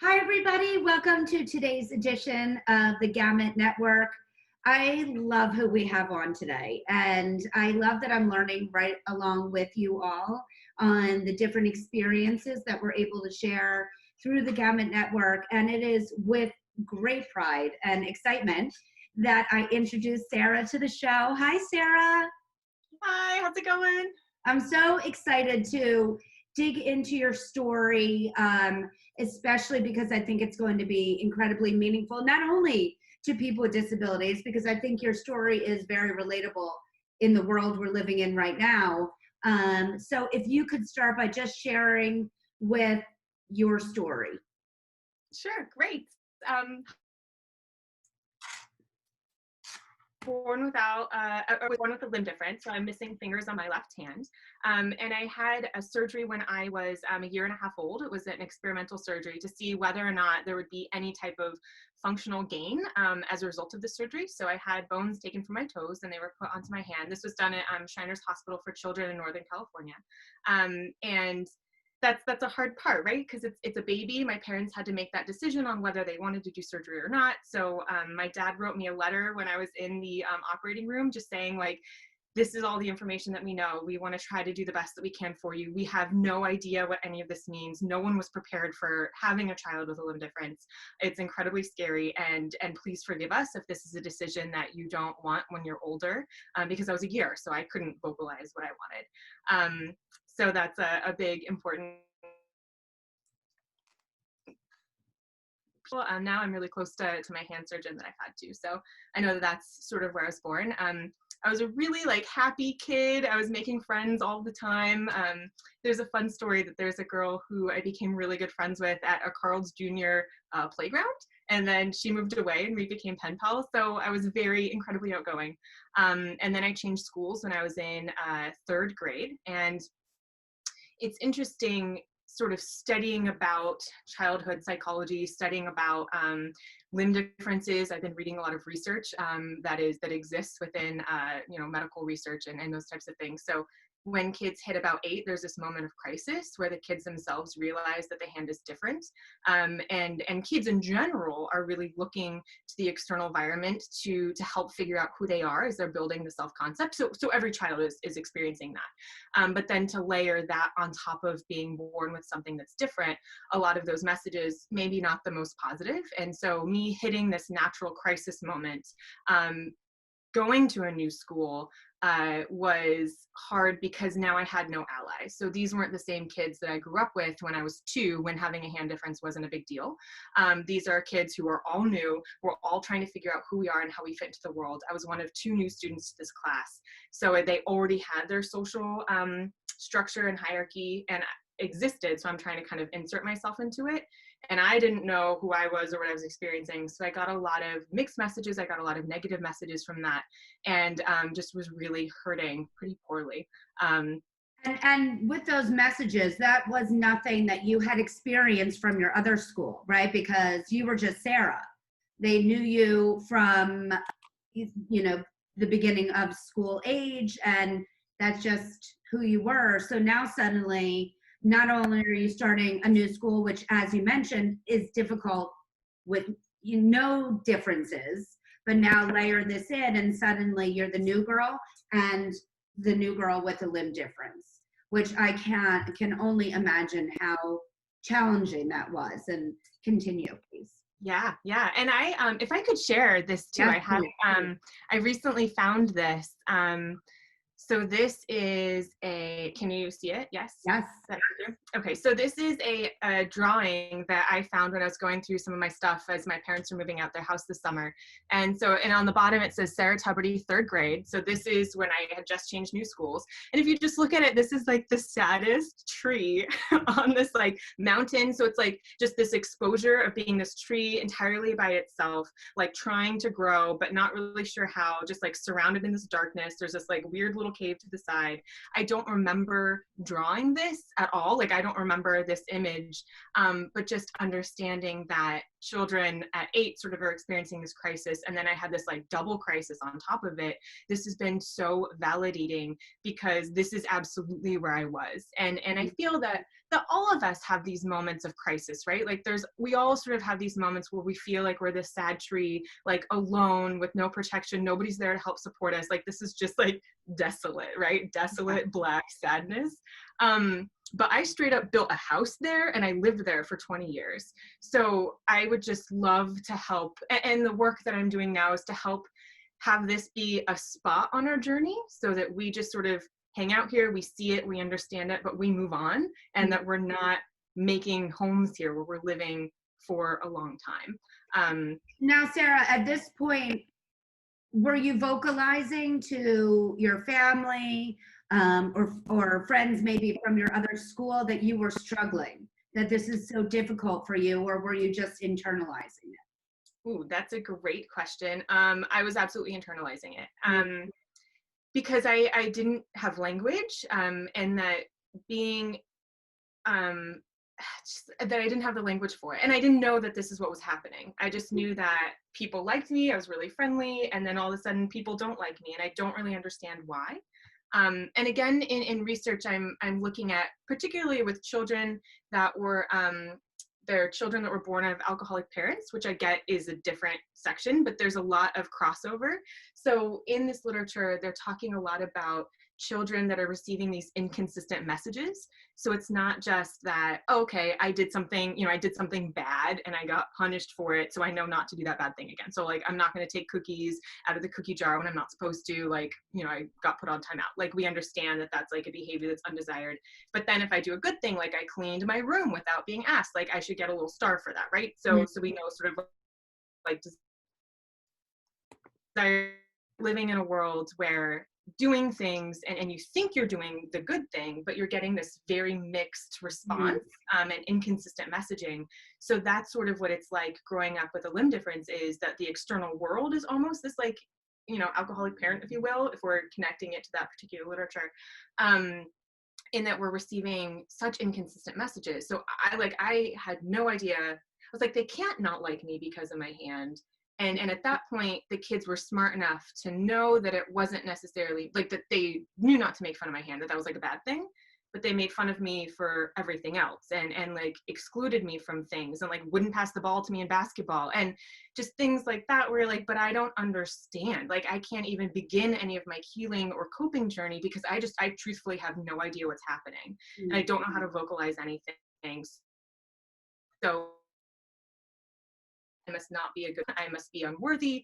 Hi, everybody. Welcome to today's edition of the Gamut Network. I love who we have on today, and I love that I'm learning right along with you all on the different experiences that we're able to share through the Gamut Network. And it is with great pride and excitement that I introduce Sarah to the show. Hi, Sarah. Hi, how's it going? I'm so excited to dig into your story, especially because I think it's going to be incredibly meaningful, not only to people with disabilities, because I think your story is very relatable in the world we're living in right now. So if you could start by just sharing with your story. Sure, great. Born without, I was born with a limb difference, so I'm missing fingers on my left hand. And I had a surgery when I was a year and a half old. It was an experimental surgery to see whether or not there would be any type of functional gain as a result of the surgery. So I had bones taken from my toes and they were put onto my hand. This was done at Shriners Hospital for Children in Northern California. And that's a hard part, right? Because it's a baby. My parents had to make that decision on whether they wanted to do surgery or not. So my dad wrote me a letter when I was in the operating room, just saying like, this is all the information that we know. We want to try to do the best that we can for you. We have no idea what any of this means. No one was prepared for having a child with a limb difference. It's incredibly scary, and please forgive us if this is a decision that you don't want when you're older, because I was a year, so I couldn't vocalize what I wanted. So that's a big, important. Now I'm really close to my hand surgeon that I've had to. So I know that that's sort of where I was born. I was a really happy kid. I was making friends all the time. There's a fun story that there's a girl who I became really good friends with at a Carl's Jr. Playground. And then she moved away and we became pen pals. So I was very incredibly outgoing. And then I changed schools when I was in third grade. And it's interesting sort of studying about childhood psychology, studying about limb differences. I've been reading a lot of research that exists within medical research and those types of things. So when kids hit about 8, there's this moment of crisis where the kids themselves realize that the hand is different. And kids in general are really looking to the external environment to help figure out who they are as they're building the self-concept. So every child is experiencing that. But then to layer that on top of being born with something that's different, a lot of those messages maybe not the most positive. And so me hitting this natural crisis moment, going to a new school was hard because now I had no allies. So these weren't the same kids that I grew up with when I was 2, when having a hand difference wasn't a big deal. These are kids who are all new. We're all trying to figure out who we are and how we fit into the world. I was one of 2 new students to this class. So they already had their social structure and hierarchy and existed. So I'm trying to kind of insert myself into it. And I didn't know who I was or what I was experiencing. So I got a lot of mixed messages. I got a lot of negative messages from that, and just was really hurting pretty poorly. And with those messages, that was nothing that you had experienced from your other school, right? Because you were just Sarah. They knew you from, the beginning of school age, and that's just who you were. So now suddenly, not only are you starting a new school, which, as you mentioned, is difficult with differences, but now layer this in and suddenly you're the new girl and the new girl with a limb difference, which I can only imagine how challenging that was. And continue, please. Yeah. And I, if I could share this too, Yes, I recently found this. So this is can you see it? Yes? Yes. Okay, so this is a drawing that I found when I was going through some of my stuff as my parents were moving out their house this summer. And on the bottom it says Sarah Tuberty, 3rd grade. So this is when I had just changed new schools. And if you just look at it, this is the saddest tree on this mountain. So it's just this exposure of being this tree entirely by itself, trying to grow, but not really sure how, just surrounded in this darkness. There's this weird little cave to the side. I don't remember drawing this at all. I don't remember this image, but just understanding that children at 8 sort of are experiencing this crisis. And then I had this double crisis on top of it. This has been so validating because this is absolutely where I was. And I feel that that all of us have these moments of crisis, right? Like we all sort of have these moments where we feel like we're this sad tree, like alone with no protection, nobody's there to help support us. Like this is just like desolate, right? Desolate, black sadness. But I straight up built a house there and I lived there for 20 years. So I would just love to help. And the work that I'm doing now is to help have this be a spot on our journey so that we just sort of hang out here, we see it, we understand it, but we move on, and that we're not making homes here where we're living for a long time. Now, Sarah, at this point, were you vocalizing to your family or friends maybe from your other school that you were struggling, that this is so difficult for you, or were you just internalizing it? Ooh, that's a great question. I was absolutely internalizing it. Because I didn't have language, and that being, that I didn't have the language for it. And I didn't know that this is what was happening. I just knew that people liked me, I was really friendly, and then all of a sudden people don't like me, and I don't really understand why. And again, in research, I'm looking at, particularly with children that were, they're children that were born of alcoholic parents, which I get is a different section, but there's a lot of crossover. So in this literature, they're talking a lot about children that are receiving these inconsistent messages. So it's not just that, oh, okay, I did something, I did something bad and I got punished for it, so I know not to do that bad thing again. So like, I'm not going to take cookies out of the cookie jar when I'm not supposed to, like, I got put on timeout. Like, we understand that that's like a behavior that's undesired. But then if I do a good thing, like I cleaned my room without being asked, like I should get a little star for that, right? So we know sort of like living in a world where doing things and you think you're doing the good thing, but you're getting this very mixed response and inconsistent messaging. So that's sort of what it's like growing up with a limb difference, is that the external world is almost this like, alcoholic parent, if you will, if we're connecting it to that particular literature, in that we're receiving such inconsistent messages. So I had no idea. I was like, they can't not like me because of my hand. And at that point, the kids were smart enough to know that it wasn't necessarily like that. They knew not to make fun of my hand, that was like a bad thing, but they made fun of me for everything else and like excluded me from things and like wouldn't pass the ball to me in basketball and just things like that where like, but I don't understand. Like, I can't even begin any of my healing or coping journey because I truthfully have no idea what's happening. And I don't know how to vocalize anything. So I must not be I must be unworthy.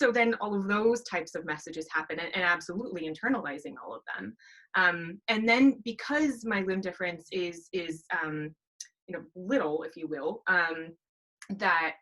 So then all of those types of messages happen and absolutely internalizing all of them. And then because my limb difference is little, if you will, that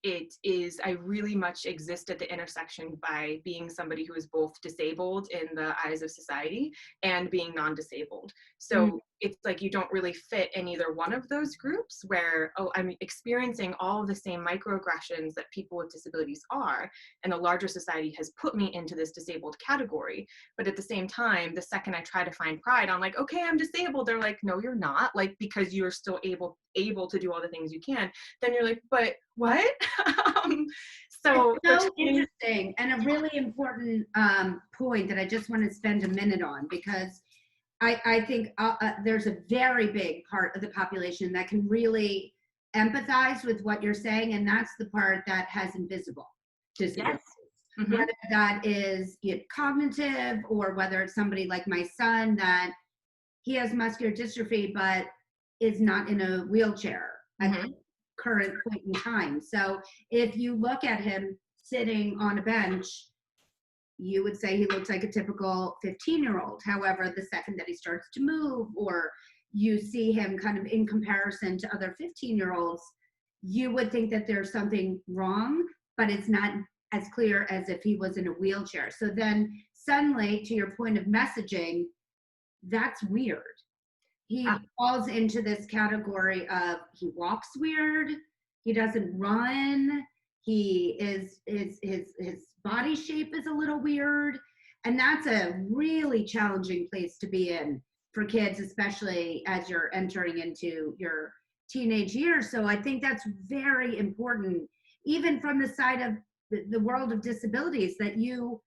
it is, I really much exist at the intersection by being somebody who is both disabled in the eyes of society and being non-disabled. So it's like you don't really fit in either one of those groups where, oh, I'm experiencing all of the same microaggressions that people with disabilities are, and the larger society has put me into this disabled category. But at the same time, the second I try to find pride, I'm like, okay, I'm disabled. They're like, no, you're not. Like, because you're still able to do all the things you can. Then you're like, but what? So interesting, and a really important point that I just want to spend a minute on, because I think there's a very big part of the population that can really empathize with what you're saying, and that's the part that has invisible disabilities. Yes. Whether that is cognitive, or whether it's somebody like my son that he has muscular dystrophy but is not in a wheelchair at the current point in time. So if you look at him sitting on a bench, you would say he looks like a typical 15-year-old. However, the second that he starts to move, or you see him kind of in comparison to other 15-year-olds, you would think that there's something wrong, but it's not as clear as if he was in a wheelchair. So then suddenly, to your point of messaging, that's weird. He falls into this category of he walks weird, he doesn't run, his body shape is a little weird, and that's a really challenging place to be in for kids, especially as you're entering into your teenage years. So I think that's very important, even from the side of the world of disabilities, that you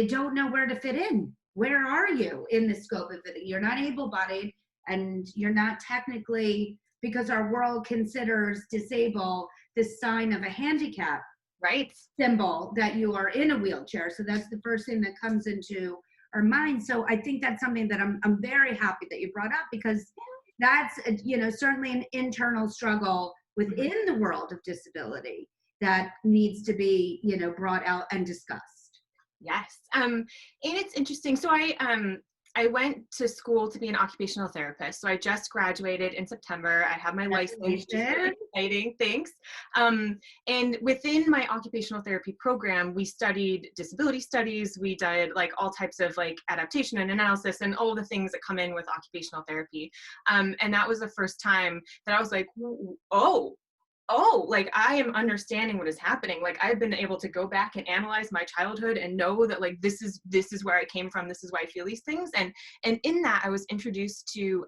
don't know where to fit in. where are you in the scope of it? You're not able-bodied, and you're not technically, because our world considers disabled this sign of a handicap Right. symbol, that you are in a wheelchair. So that's the first thing that comes into our mind. So I think that's something that I'm very happy that you brought up, because that's, you know, certainly an internal struggle within the world of disability that needs to be, you know, brought out and discussed. Yes. And it's interesting. So I went to school to be an occupational therapist. So I just graduated in September. I have my license, which is very exciting. Thanks. And within my occupational therapy program, we studied disability studies. We did like all types of like adaptation and analysis and all the things that come in with occupational therapy. And that was the first time that I was like, like I am understanding what is happening. Like I've been able to go back and analyze my childhood and know that like this is where I came from. This is why I feel these things. And in that I was introduced to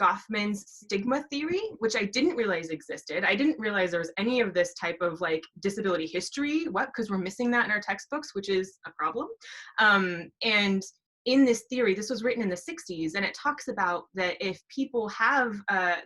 Goffmans Stigma theory, which I didn't realize existed. I didn't realize there was any of this type of like disability history. Because we're missing that in our textbooks, which is a problem. And in this theory, this was written in the 60s, and it talks about that if people have,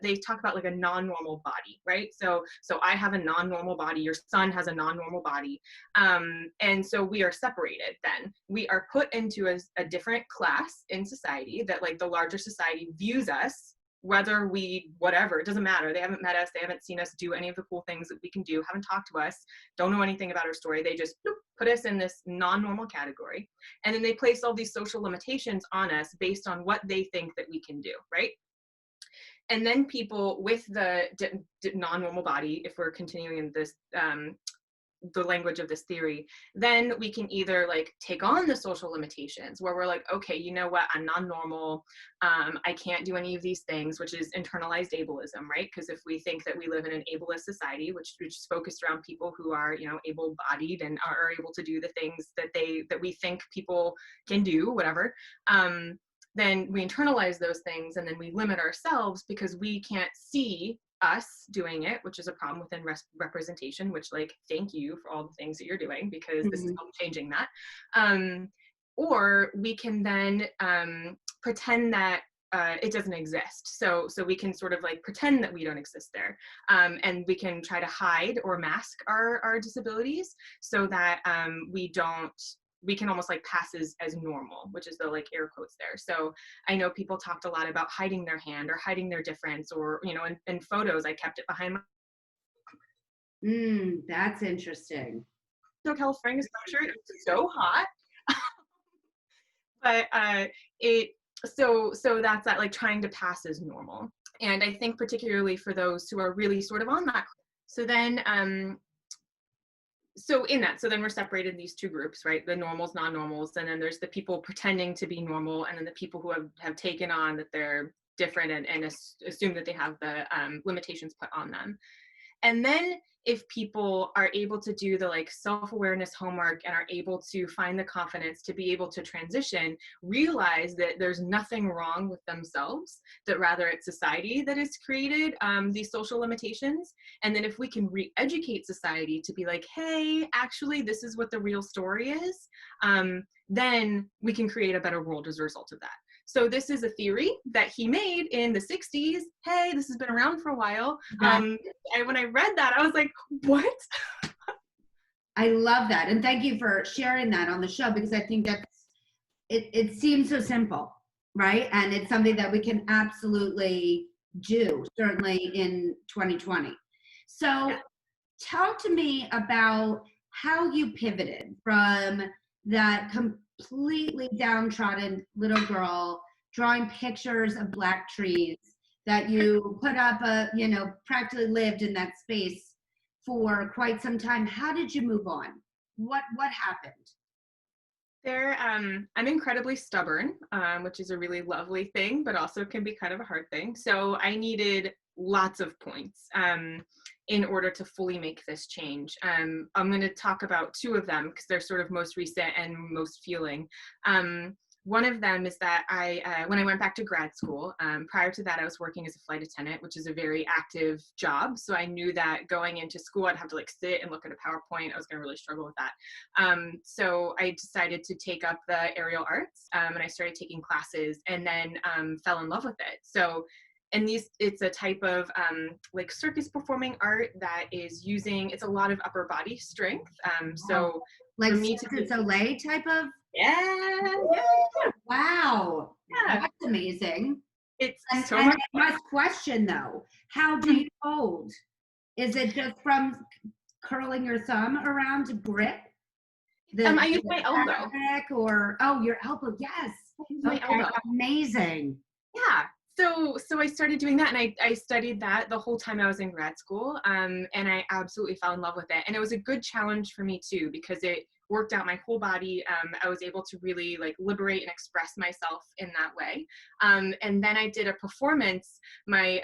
they talk about like a non-normal body, right? So I have a non-normal body, your son has a non-normal body. And so we are separated then. We are put into a different class in society that like the larger society views us, whether we, whatever, it doesn't matter. They haven't met us, they haven't seen us do any of the cool things that we can do, haven't talked to us, don't know anything about our story. They just put us in this non-normal category. And then they place all these social limitations on us based on what they think that we can do, right? And then people with the non-normal body, if we're continuing in this, the language of this theory, then we can either like take on the social limitations where we're like, okay, you know what, I'm non-normal, I can't do any of these things, which is internalized ableism, right? Because if we think that we live in an ableist society, which is focused around people who are, you know, able-bodied and are able to do the things that we think people can do, whatever, then we internalize those things and then we limit ourselves because we can't see us doing it, which is a problem within representation, which like, thank you for all the things that you're doing, because this is help changing that. Or we can then pretend that it doesn't exist. So we can sort of like pretend that we don't exist there. And we can try to hide or mask our disabilities so that we can almost like pass as normal, which is the like air quotes there. So I know people talked a lot about hiding their hand or hiding their difference, or, you know, in photos, I kept it behind my. That's interesting. So California sweatshirt, it's so hot. But so that's that, like trying to pass as normal. And I think particularly for those who are really sort of on that. So then, so then we're separated in these two groups, right? The normals, non-normals, and then there's the people pretending to be normal, and then the people who have taken on that they're different and assume that they have the limitations put on them. And then if people are able to do the like self-awareness homework and are able to find the confidence to be able to transition, realize that there's nothing wrong with themselves, that rather it's society that has created these social limitations. And then if we can re-educate society to be like, hey, actually, this is what the real story is, then we can create a better world as a result of that. So this is a theory that he made in the 60s. Hey, this has been around for a while. And when I read that, I was like, what? I love that. And thank you for sharing that on the show, because I think that it seems so simple, right? And it's something that we can absolutely do, certainly in 2020. So talk to me about how you pivoted from that completely downtrodden little girl drawing pictures of black trees that you put up practically lived in that space for quite some time. How did you move on? What happened? I'm incredibly stubborn, which is a really lovely thing, but also can be kind of a hard thing. So I needed lots of points in order to fully make this change. I'm going to talk about two of them because they're sort of most recent and most feeling. one of them is that when I went back to grad school, prior to that, I was working as a flight attendant, which is a very active job. So I knew that going into school, I'd have to like sit and look at a PowerPoint. I was going to really struggle with that. So I decided to take up the aerial arts, and I started taking classes, and then fell in love with it. So it's a type of like circus performing art that is it's a lot of upper body strength. So like for me Cirque du Soleil type of. yeah. Wow. Yeah. That's amazing. It's And, so and much I fun. must question though, how do you hold? Is it just from curling your thumb around to grip? I use my elbow. Or, oh, your elbow, yes. My elbow. Amazing. Yeah. So I started doing that, and I studied that the whole time I was in grad school, and I absolutely fell in love with it. And it was a good challenge for me too, because it worked out my whole body. I was able to really like liberate and express myself in that way. And then I did a performance my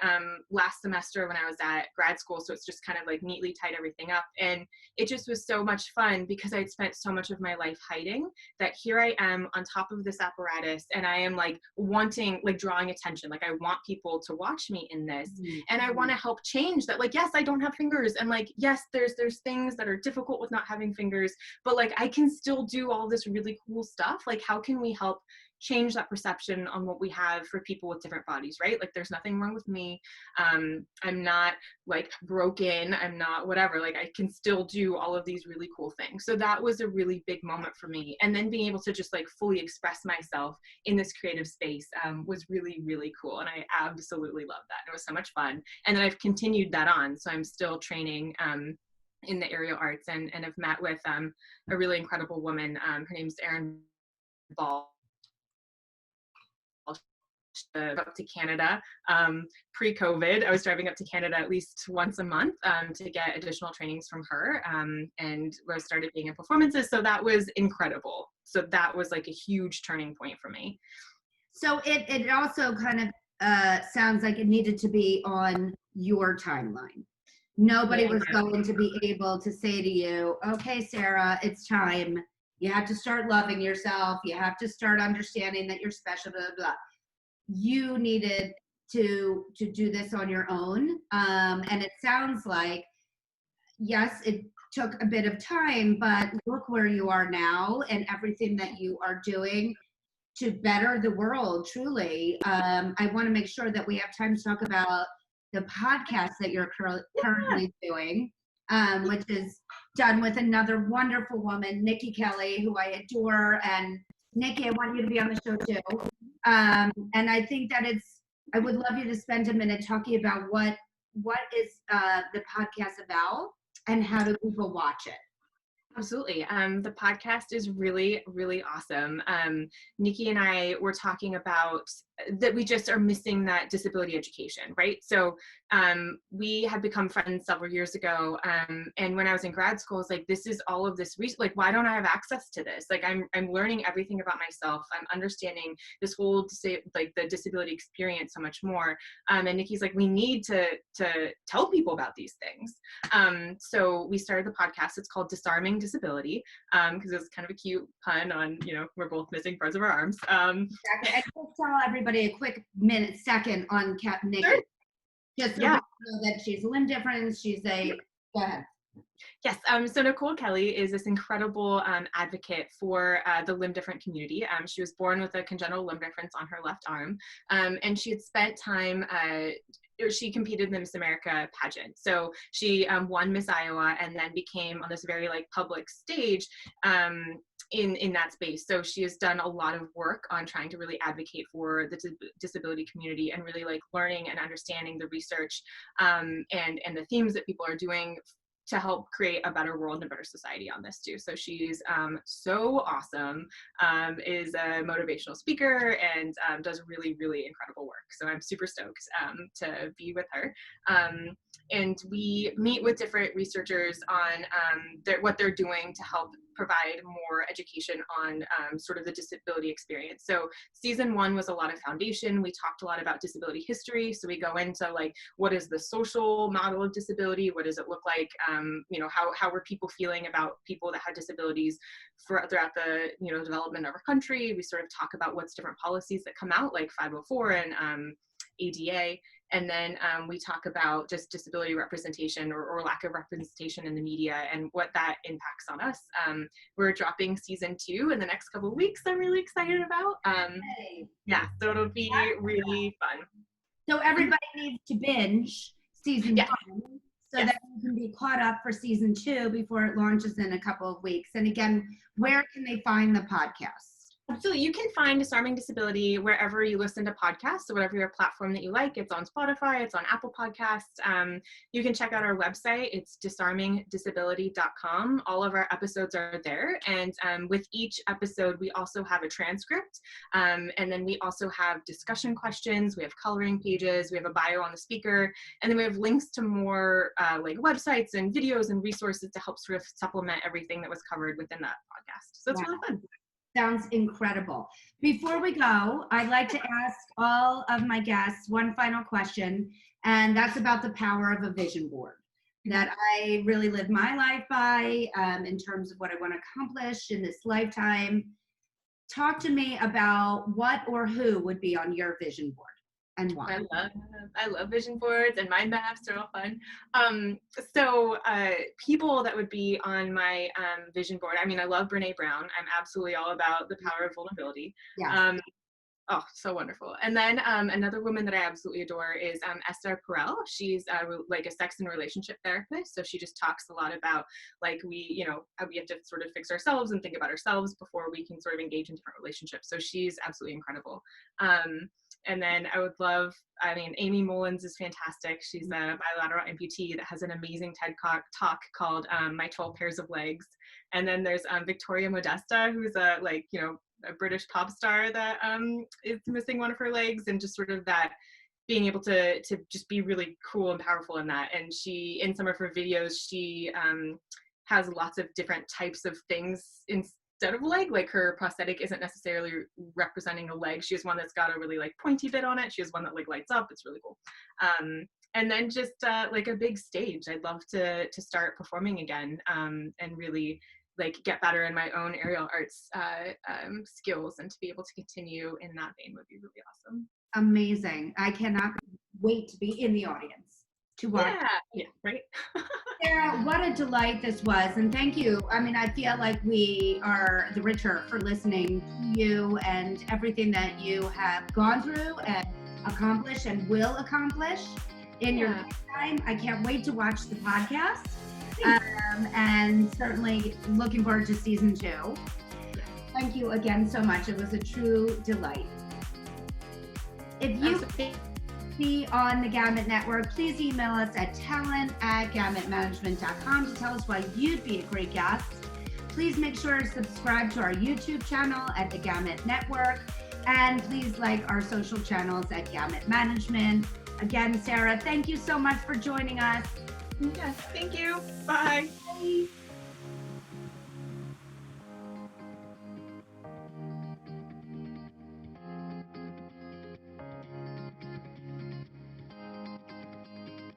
last semester when I was at grad school. So it's just kind of like neatly tied everything up. And it just was so much fun because I'd spent so much of my life hiding, that here I am on top of this apparatus, and I am like wanting, like drawing attention. Like I want people to watch me in this, and I want to help change that. Like, yes, I don't have fingers, and like, yes, there's things that are difficult with not having fingers, but like I can still do all this really cool stuff. Like, how can we help change that perception on what we have for people with different bodies, right? Like there's nothing wrong with me. I'm not like broken. I'm not whatever. Like I can still do all of these really cool things. So that was a really big moment for me. And then being able to just like fully express myself in this creative space was really, really cool. And I absolutely loved that. It was so much fun. And then I've continued that on. So I'm still training in the aerial arts, and have met with a really incredible woman. Her name's Erin Ball. Up to Canada pre-COVID. I was driving up to Canada at least once a month to get additional trainings from her, and I started being in performances. So that was incredible. So that was like a huge turning point for me. So it also kind of sounds like it needed to be on your timeline. Nobody was going to be able to say to you, okay, Sarah, it's time. You have to start loving yourself. You have to start understanding that you're special, blah, blah, blah. You needed to do this on your own. And it sounds like, yes, it took a bit of time, but look where you are now and everything that you are doing to better the world, truly. I want to make sure that we have time to talk about the podcast that you're currently doing, which is done with another wonderful woman, Nikki Kelly, who I adore. And Nikki, I want you to be on the show too. And I think that I would love you to spend a minute talking about what is the podcast about and how do people watch it? Absolutely. The podcast is really, really awesome. Nikki and I were talking about that we just are missing that disability education, right? So we had become friends several years ago. And when I was in grad school, I was like, this is all of this research. Like, why don't I have access to this? Like, I'm learning everything about myself. I'm understanding this whole, like the disability experience so much more. And Nikki's like, we need to tell people about these things. So we started the podcast. It's called Disarming Disability, because it's kind of a cute pun on, we're both missing parts of our arms. Exactly. And just tell everybody a quick second on Nikki. Sure. Just so we know that she's a limb difference. She's go ahead. Yes, so Nicole Kelly is this incredible advocate for the limb different community. She was born with a congenital limb difference on her left arm, and she had spent time, she competed in the Miss America pageant. So she won Miss Iowa and then became on this very like public stage in that space. So she has done a lot of work on trying to really advocate for the disability community and really like learning and understanding the research and the themes that people are doing to help create a better world and a better society on this too. So she's so awesome, is a motivational speaker and does really, really incredible work. So I'm super stoked to be with her. And we meet with different researchers on what they're doing to help provide more education on sort of the disability experience. So season 1 was a lot of foundation. We talked a lot about disability history. So we go into like, what is the social model of disability? What does it look like how were people feeling about people that had disabilities throughout the, development of our country. We sort of talk about what's different policies that come out, like 504 and ADA. And then we talk about just disability representation or lack of representation in the media and what that impacts on us. We're dropping season 2 in the next couple of weeks. I'm really excited about. Yeah, so it'll be really fun. So everybody needs to binge season 1 so that you can be caught up for season 2 before it launches in a couple of weeks. And again, where can they find the podcast? Absolutely. You can find Disarming Disability wherever you listen to podcasts, so whatever your platform that you like. It's on Spotify, it's on Apple Podcasts. You can check out our website. It's disarmingdisability.com. All of our episodes are there. And with each episode, we also have a transcript. And then we also have discussion questions. We have coloring pages. We have a bio on the speaker. And then we have links to more like websites and videos and resources to help sort of supplement everything that was covered within that podcast. So it's really fun. Sounds incredible. Before we go, I'd like to ask all of my guests one final question, and that's about the power of a vision board that I really live my life by in terms of what I want to accomplish in this lifetime. Talk to me about what or who would be on your vision board and why. I love vision boards, and mind maps are all fun. So people that would be on my vision board, I mean, I love Brene Brown. I'm absolutely all about the power of vulnerability. Yes. Oh, so wonderful. And then another woman that I absolutely adore is Esther Perel. She's like a sex and relationship therapist. So she just talks a lot about like how we have to sort of fix ourselves and think about ourselves before we can sort of engage in different relationships. So she's absolutely incredible. And then Amy Mullins is fantastic. She's a bilateral amputee that has an amazing TED talk called My 12 Pairs of Legs. And then there's Victoria Modesta, who's a British pop star that is missing one of her legs, and just sort of that being able to just be really cool and powerful in that. And she, in some of her videos, she has lots of different types of things instead of a leg. Like her prosthetic isn't necessarily representing a leg. She has one that's got a really like pointy bit on it. She has one that like lights up. It's really cool. And then just like a big stage. I'd love to start performing again and really like get better in my own aerial arts skills, and to be able to continue in that vein would be really awesome. Amazing. I cannot wait to be in the audience to watch. Yeah, right. Sarah, what a delight this was. And thank you. I mean, I feel like we are the richer for listening to you and everything that you have gone through and accomplished and will accomplish in your lifetime. I can't wait to watch the podcast. And certainly looking forward to season 2. Thank you again so much. It was a true delight. If you be on the Gamut Network, please email us at talent@gamutmanagement.com to tell us why you'd be a great guest. Please make sure to subscribe to our YouTube channel at the Gamut Network, and please like our social channels at Gamut Management. Again, Sarah, thank you so much for joining us. Yes, thank you. Bye. Bye.